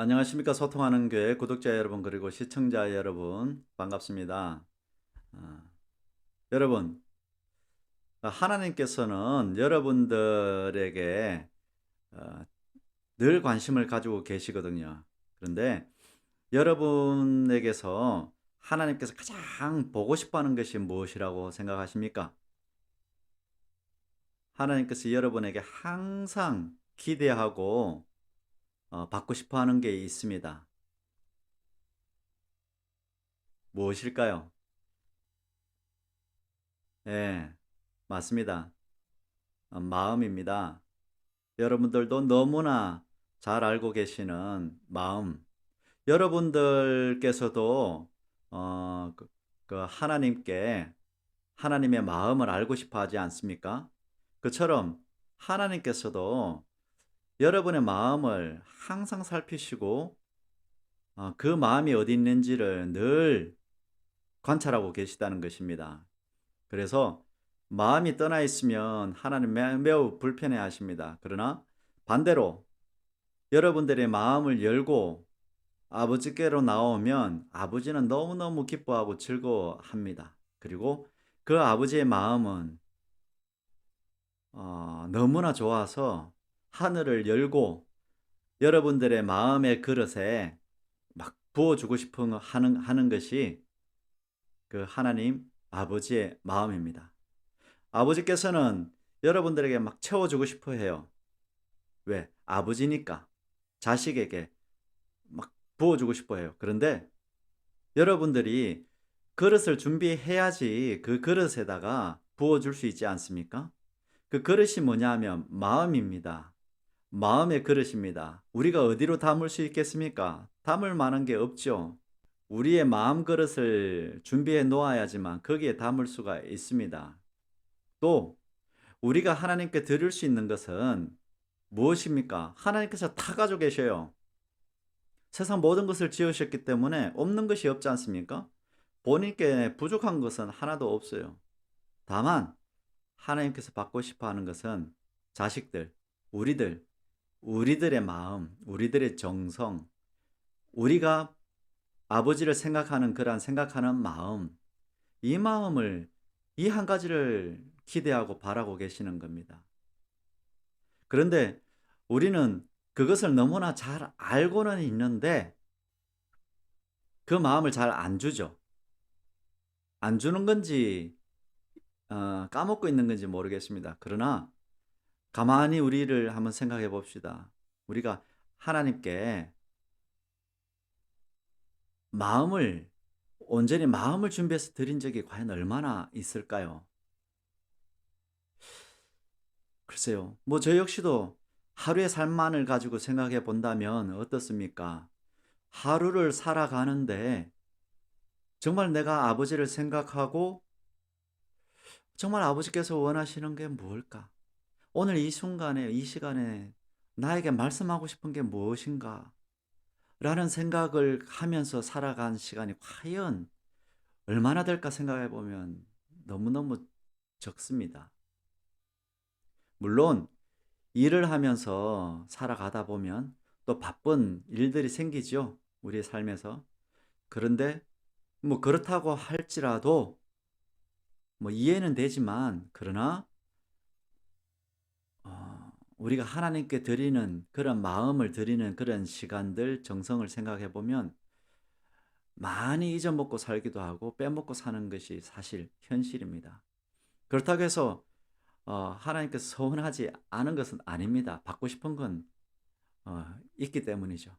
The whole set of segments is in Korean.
안녕하십니까. 소통하는 교회 구독자 여러분 그리고 시청자 여러분 반갑습니다. 아, 여러분, 하나님께서는 여러분들에게 어, 늘 관심을 가지고 계시거든요. 그런데 여러분에게서 하나님께서 가장 보고 싶어 하는 것이 무엇이라고 생각하십니까? 하나님께서 여러분에게 항상 기대하고 받고 싶어 하는 게 있습니다. 무엇일까요? 예, 맞습니다. 마음입니다. 여러분들도 너무나 잘 알고 계시는 마음. 여러분들께서도 하나님께 하나님의 마음을 알고 싶어 하지 않습니까? 그처럼 하나님께서도 여러분의 마음을 항상 살피시고 그 마음이 어디 있는지를 늘 관찰하고 계시다는 것입니다. 그래서 마음이 떠나 있으면 하나님 매우 불편해 하십니다. 그러나 반대로 여러분들의 마음을 열고 아버지께로 나오면 아버지는 너무너무 기뻐하고 즐거워합니다. 그리고 그 아버지의 마음은 너무나 좋아서 하늘을 열고 여러분들의 마음의 그릇에 막 부어주고 싶은 하는 것이 그 하나님 아버지의 마음입니다. 아버지께서는 여러분들에게 막 채워주고 싶어 해요. 왜? 아버지니까 자식에게 막 부어주고 싶어 해요. 그런데 여러분들이 그릇을 준비해야지 그 그릇에다가 부어줄 수 있지 않습니까? 그 그릇이 뭐냐 하면 마음입니다. 마음의 그릇입니다. 우리가 어디로 담을 수 있겠습니까? 담을 만한 게 없죠. 우리의 마음 그릇을 준비해 놓아야지만 거기에 담을 수가 있습니다. 또 우리가 하나님께 드릴 수 있는 것은 무엇입니까? 하나님께서 다 가지고 계셔요. 세상 모든 것을 지으셨기 때문에 없는 것이 없지 않습니까? 본인께 부족한 것은 하나도 없어요. 다만 하나님께서 받고 싶어 하는 것은 자식들, 우리들, 우리들의 마음, 우리들의 정성, 우리가 아버지를 생각하는 그러한 생각하는 마음, 이 마음을 이 한 가지를 기대하고 바라고 계시는 겁니다. 그런데 우리는 그것을 너무나 잘 알고는 있는데 그 마음을 잘 안 주죠. 안 주는 건지 까먹고 있는 건지 모르겠습니다. 그러나 가만히 우리를 한번 생각해 봅시다. 우리가 하나님께 마음을 온전히 마음을 준비해서 드린 적이 과연 얼마나 있을까요? 글쎄요. 뭐 저 역시도 하루의 삶만을 가지고 생각해 본다면 어떻습니까? 하루를 살아가는데 정말 내가 아버지를 생각하고 정말 아버지께서 원하시는 게 무엇일까? 오늘 이 순간에, 이 시간에 나에게 말씀하고 싶은 게 무엇인가? 라는 생각을 하면서 살아간 시간이 과연 얼마나 될까 생각해 보면 너무너무 적습니다. 물론 일을 하면서 살아가다 보면 또 바쁜 일들이 생기죠. 우리의 삶에서. 그런데 뭐 그렇다고 할지라도 뭐 이해는 되지만 그러나 우리가 하나님께 드리는 그런 마음을 드리는 그런 시간들, 정성을 생각해 보면 많이 잊어먹고 살기도 하고 빼먹고 사는 것이 사실 현실입니다. 그렇다고 해서 하나님께서 서운하지 않은 것은 아닙니다. 받고 싶은 건 있기 때문이죠.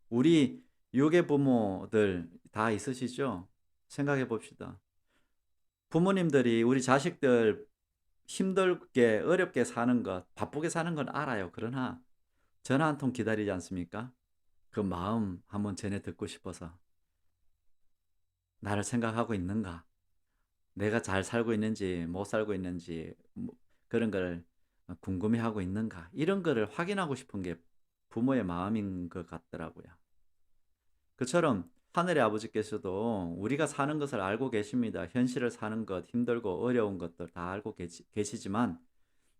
우리 유괴 부모들 다 있으시죠? 생각해 봅시다. 부모님들이 우리 자식들 힘들게 어렵게 사는 것, 바쁘게 사는 건 알아요. 그러나 전화 한 통 기다리지 않습니까? 그 마음 한번 전해 듣고 싶어서 나를 생각하고 있는가? 내가 잘 살고 있는지 못 살고 있는지 뭐 그런 걸 궁금해하고 있는가? 이런 거를 확인하고 싶은 게 부모의 마음인 것 같더라고요. 그처럼 하늘의 아버지께서도 우리가 사는 것을 알고 계십니다. 현실을 사는 것, 힘들고 어려운 것들 다 알고 계시지만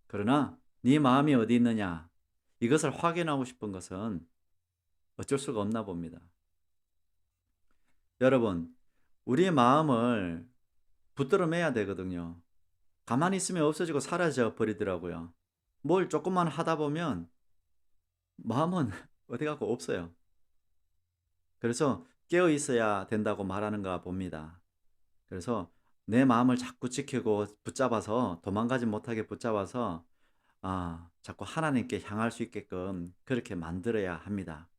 그러나 네 마음이 어디 있느냐? 이것을 확인하고 싶은 것은 어쩔 수가 없나 봅니다. 여러분, 우리의 마음을 붙들어 매야 되거든요. 가만히 있으면 없어지고 사라져 버리더라고요. 뭘 조금만 하다 보면 마음은 어디 가고 없어요. 그래서 깨어 있어야 된다고 말하는가 봅니다. 그래서 내 마음을 자꾸 지키고 붙잡아서 도망가지 못하게 붙잡아서 자꾸 하나님께 향할 수 있게끔 그렇게 만들어야 합니다.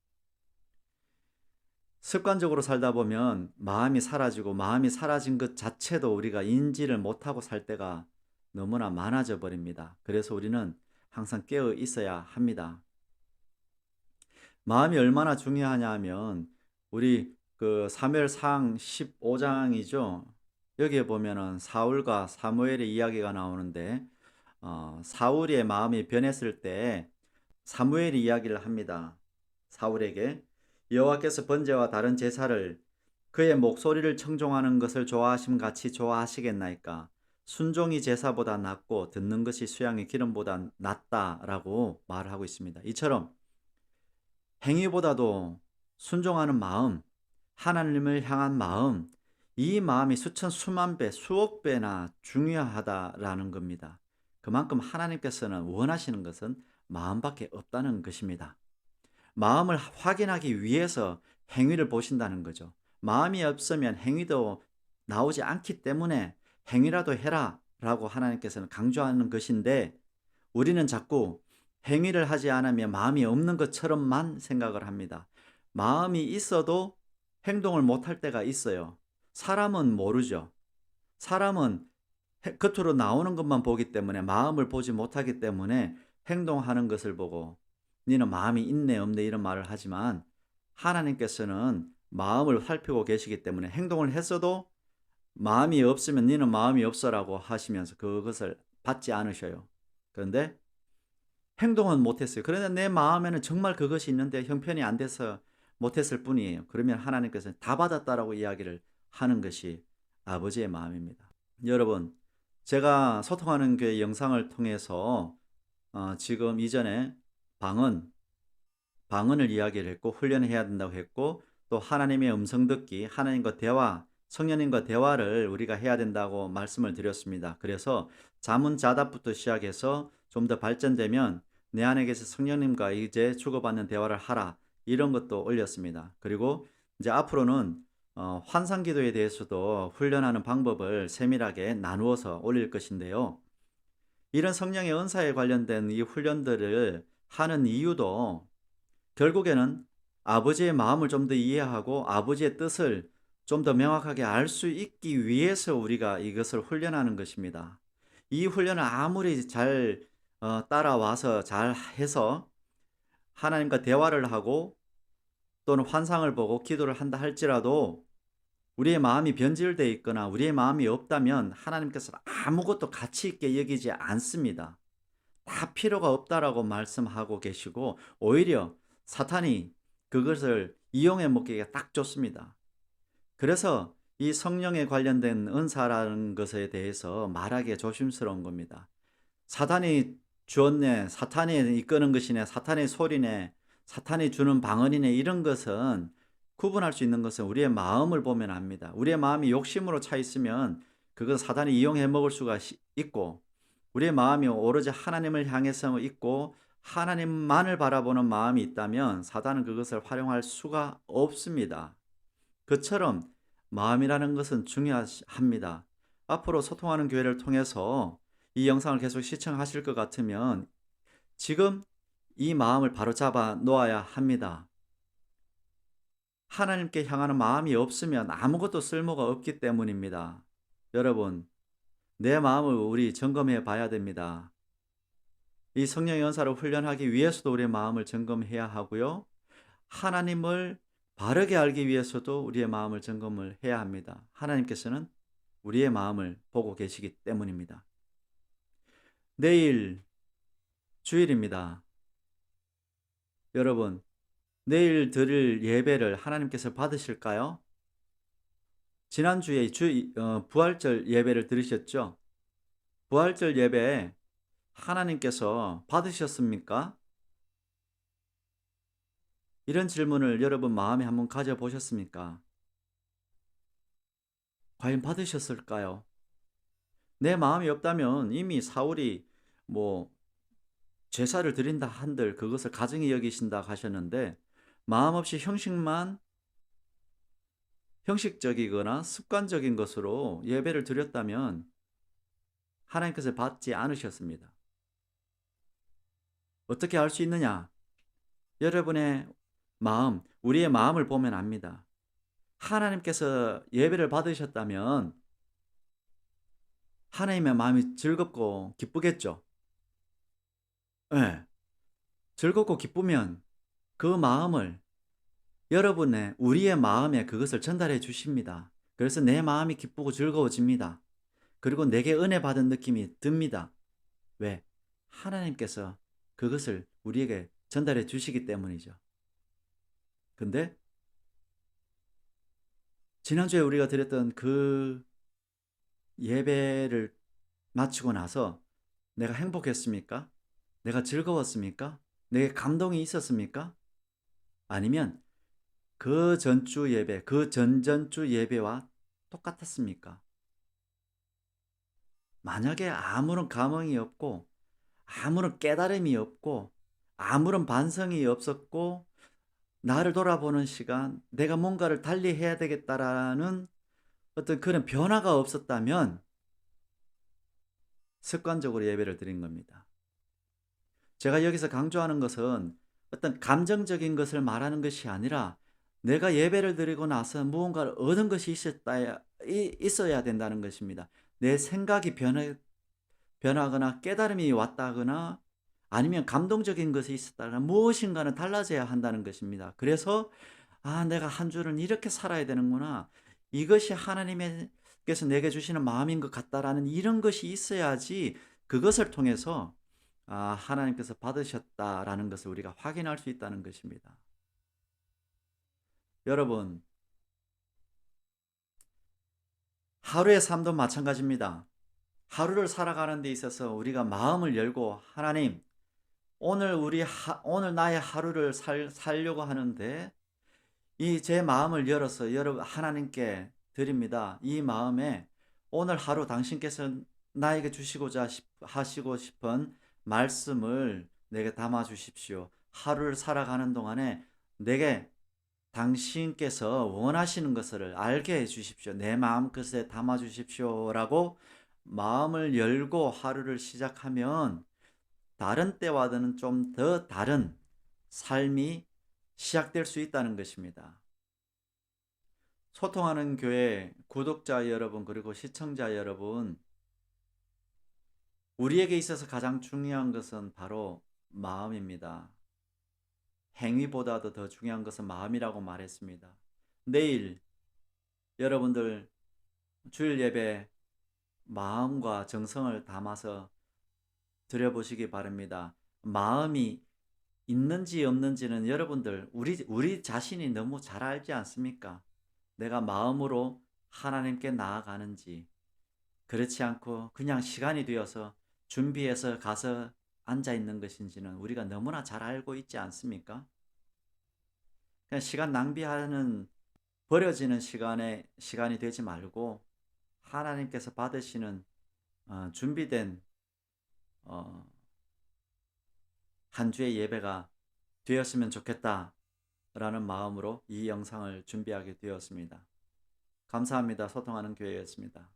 습관적으로 살다 보면 마음이 사라지고 마음이 사라진 것 자체도 우리가 인지를 못하고 살 때가 너무나 많아져 버립니다. 그래서 우리는 항상 깨어 있어야 합니다. 마음이 얼마나 중요하냐 하면 우리 그 사무엘상 15장이죠. 여기에 보면은 사울과 사무엘의 이야기가 나오는데 사울의 마음이 변했을 때 사무엘이 이야기를 합니다. 사울에게 여호와께서 번제와 다른 제사를 그의 목소리를 청종하는 것을 좋아하심 같이 좋아하시겠나이까? 순종이 제사보다 낫고 듣는 것이 수양의 기름보다 낫다라고 말하고 있습니다. 이처럼 행위보다도 순종하는 마음, 하나님을 향한 마음, 이 마음이 수천 수만 배, 수억 배나 중요하다라는 겁니다. 그만큼 하나님께서는 원하시는 것은 마음밖에 없다는 것입니다. 마음을 확인하기 위해서 행위를 보신다는 거죠. 마음이 없으면 행위도 나오지 않기 때문에 행위라도 해라 라고 하나님께서는 강조하는 것인데 우리는 자꾸 행위를 하지 않으면 마음이 없는 것처럼만 생각을 합니다. 마음이 있어도 행동을 못할 때가 있어요. 사람은 모르죠. 사람은 겉으로 나오는 것만 보기 때문에 마음을 보지 못하기 때문에 행동하는 것을 보고 너는 마음이 있네 없네 이런 말을 하지만 하나님께서는 마음을 살피고 계시기 때문에 행동을 했어도 마음이 없으면 너는 마음이 없어라고 하시면서 그것을 받지 않으셔요. 그런데 행동은 못했어요. 그런데 내 마음에는 정말 그것이 있는데 형편이 안 돼서 못했을 뿐이에요. 그러면 하나님께서는 다 받았다라고 이야기를 하는 것이 아버지의 마음입니다. 여러분, 제가 소통하는 교회 영상을 통해서 지금 이전에 방언을 이야기를 했고 훈련해야 된다고 했고 또 하나님의 음성 듣기, 하나님과 대화, 성령님과 대화를 우리가 해야 된다고 말씀을 드렸습니다. 그래서 자문자답부터 시작해서 좀 더 발전되면 내 안에 계신 성령님과 이제 주고받는 대화를 하라 이런 것도 올렸습니다. 그리고 이제 앞으로는 환상기도에 대해서도 훈련하는 방법을 세밀하게 나누어서 올릴 것인데요. 이런 성령의 은사에 관련된 이 훈련들을 하는 이유도 결국에는 아버지의 마음을 좀 더 이해하고 아버지의 뜻을 좀 더 명확하게 알 수 있기 위해서 우리가 이것을 훈련하는 것입니다. 이 훈련을 아무리 잘 따라와서 잘 해서 하나님과 대화를 하고 또는 환상을 보고 기도를 한다 할지라도 우리의 마음이 변질되어 있거나 우리의 마음이 없다면 하나님께서 아무것도 가치 있게 여기지 않습니다. 다 필요가 없다라고 말씀하고 계시고 오히려 사탄이 그것을 이용해 먹기가 딱 좋습니다. 그래서 이 성령에 관련된 은사라는 것에 대해서 말하기가 조심스러운 겁니다. 사탄이 주었네, 사탄이 이끄는 것이네, 사탄의 소리네, 사탄이 주는 방언이네 이런 것은 구분할 수 있는 것은 우리의 마음을 보면 압니다. 우리의 마음이 욕심으로 차 있으면 그것 사탄이 이용해 먹을 수가 있고 우리의 마음이 오로지 하나님을 향해서 있고 하나님만을 바라보는 마음이 있다면 사단은 그것을 활용할 수가 없습니다. 그처럼 마음이라는 것은 중요합니다. 앞으로 소통하는 교회를 통해서 이 영상을 계속 시청하실 것 같으면 지금 이 마음을 바로잡아 놓아야 합니다. 하나님께 향하는 마음이 없으면 아무것도 쓸모가 없기 때문입니다. 여러분, 내 마음을 우리 점검해 봐야 됩니다. 이 성령의 은사를 훈련하기 위해서도 우리의 마음을 점검해야 하고요. 하나님을 바르게 알기 위해서도 우리의 마음을 점검을 해야 합니다. 하나님께서는 우리의 마음을 보고 계시기 때문입니다. 내일 주일입니다. 여러분, 내일 드릴 예배를 하나님께서 받으실까요? 지난주에 부활절 예배를 들으셨죠? 부활절 예배 하나님께서 받으셨습니까? 이런 질문을 여러분 마음에 한번 가져보셨습니까? 과연 받으셨을까요? 내 마음이 없다면 이미 사울이 뭐 제사를 드린다 한들 그것을 가증히 여기신다 하셨는데, 마음 없이 형식적이거나 습관적인 것으로 예배를 드렸다면 하나님께서 받지 않으셨습니다. 어떻게 알 수 있느냐? 여러분의 마음, 우리의 마음을 보면 압니다. 하나님께서 예배를 받으셨다면 하나님의 마음이 즐겁고 기쁘겠죠. 예. 즐겁고 기쁘면 그 마음을 우리의 마음에 그것을 전달해 주십니다. 그래서 내 마음이 기쁘고 즐거워집니다. 그리고 내게 은혜 받은 느낌이 듭니다. 왜? 하나님께서 그것을 우리에게 전달해 주시기 때문이죠. 근데 지난주에 우리가 드렸던 그 예배를 마치고 나서 내가 행복했습니까? 내가 즐거웠습니까? 내게 감동이 있었습니까? 아니면 그 전주 예배, 그 전전주 예배와 똑같았습니까? 만약에 아무런 감흥이 없고, 아무런 깨달음이 없고, 아무런 반성이 없었고, 나를 돌아보는 시간, 내가 뭔가를 달리 해야 되겠다라는 어떤 그런 변화가 없었다면 습관적으로 예배를 드린 겁니다. 제가 여기서 강조하는 것은 어떤 감정적인 것을 말하는 것이 아니라, 내가 예배를 드리고 나서 무언가를 얻은 것이 있어야 된다는 것입니다. 내 생각이 변하거나 깨달음이 왔다거나 아니면 감동적인 것이 있었다거나 무엇인가는 달라져야 한다는 것입니다. 그래서 내가 한 주는 이렇게 살아야 되는구나. 이것이 하나님께서 내게 주시는 마음인 것 같다라는 이런 것이 있어야지 그것을 통해서 하나님께서 받으셨다라는 것을 우리가 확인할 수 있다는 것입니다. 여러분, 하루의 삶도 마찬가지입니다. 하루를 살아가는 데 있어서 우리가 마음을 열고, 하나님, 오늘 나의 하루를 살려고 하는데 이 제 마음을 열어서 여러분 하나님께 드립니다. 이 마음에 오늘 하루 당신께서 나에게 하시고 싶은 말씀을 내게 담아 주십시오. 하루를 살아가는 동안에 내게 당신께서 원하시는 것을 알게 해 주십시오. 내 마음끝에 담아 주십시오라고 마음을 열고 하루를 시작하면 다른 때와는 좀 더 다른 삶이 시작될 수 있다는 것입니다. 소통하는 교회 구독자 여러분, 그리고 시청자 여러분, 우리에게 있어서 가장 중요한 것은 바로 마음입니다. 행위보다도 더 중요한 것은 마음이라고 말했습니다. 내일 여러분들 주일 예배 마음과 정성을 담아서 드려보시기 바랍니다. 마음이 있는지 없는지는 여러분들 우리 자신이 너무 잘 알지 않습니까? 내가 마음으로 하나님께 나아가는지, 그렇지 않고 그냥 시간이 되어서 준비해서 가서 앉아 있는 것인지는 우리가 너무나 잘 알고 있지 않습니까? 그냥 시간 낭비하는, 버려지는 시간이 되지 말고 하나님께서 받으시는 준비된 어, 한 주의 예배가 되었으면 좋겠다라는 마음으로 이 영상을 준비하게 되었습니다. 감사합니다. 소통하는 교회였습니다.